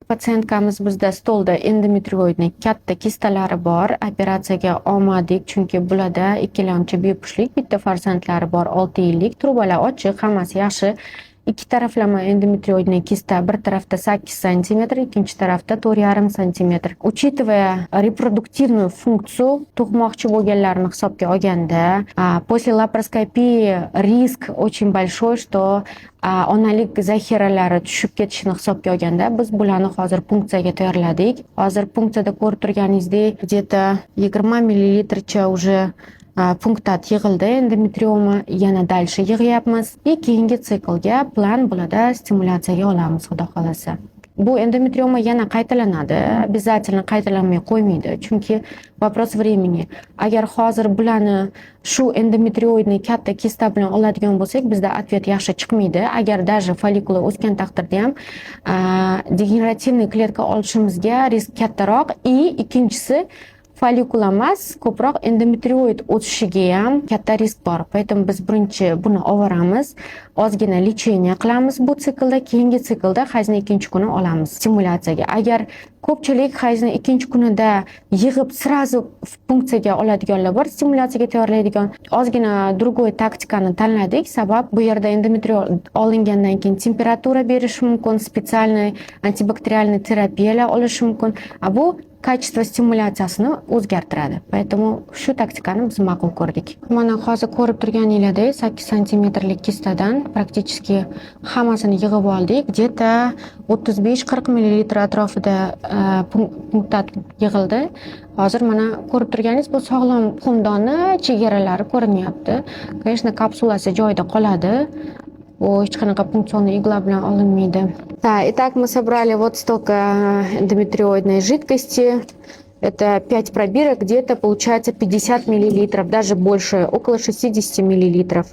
Patsientkamiz bizda stolda endometrioidning katta kistalari bor. Operatsiyaga olmadik, chunki bularda ikkilamchi bepushtlik, bitta farzandlari bor, 6 yillik, trubalar ochiq, hammasi yaxshi. Ikki taraflama endometrioidning kista, bir tarafda 8 santimetr, ikkinchi tarafda 4,5 santimetr. Учитывая reproduktivную funksию, tug'moqchi bo'lganlarni hisobga olganda, после laparoskopии risk очень большой, что onalik zaxiralari tushib ketishini hisobga olganda biz bularni hozir punksiyaga tayyorladik. Hozir punksiyada ko'rib turganingizdek, где-то 20 millilitrcha уже punktat yig'ildi, endometrioma yana dальше yig'yapmiz. Keyingi siklga plan bo'ladi, stimulyatsiyaga olamiz, xudo xolasa. Bu endometrioma yana qaytalanadi, обязательно qaytalanmay qo'ymaydi, chunki вопрос времени. Agar hozir bularni shu endometrioidni katta kista bilan oladigan bo'lsak, bizda ответ yaxshi chiqmaydi. Agar даже follikula o'sgan taqdirda ham degenerativniy kletka olishimizga risk kattaroq. Ikkinchisi follikula emas, ko'proq endometrioid o'sishiga ham katta risk bor. Поэтому biz birinchi buni oboramiz, ozgina lecheniya qilamiz bu siklda, keyingi siklda hayzni ikkinchi kuni olamiz stimulyatsiyaga. Agar ko'pchilik hayzni ikkinchi kunida yig'ib sразу punksiyaga oladiganlar bor, stimulyatsiyaga tayyorlaydigan. Ozgina другой taktikani tanladik, sabab bu yerda endometrioid olingandan keyin temperatura berish mumkin, специальный antibakterialniy terapiyalar olish mumkin. Bu kачество stimulyatsiyasini o'zgartiradi. Поэтому shu taktikani biz ma'qul ko'rdik. Mana hozir ko'rib turganinglardek 8 santimetrlik kistadan praktически hammasini yig'ib oldik. Где-то 35-40 millilitr atrofida punktat yig'ildi. Hozir mana ko'rib turganingiz bu sog'lom xumdonni chegaralari ko'rinyapti. Конечно, kapsulasi joyida qoladi. Hech qanaqa punksionniy igla bilan olinmaydi. Итак, мы собрали вот столько эндометриоидной жидкости. Это 5 пробирок, где-то получается 50 миллилитров, даже больше, около 60 миллилитров.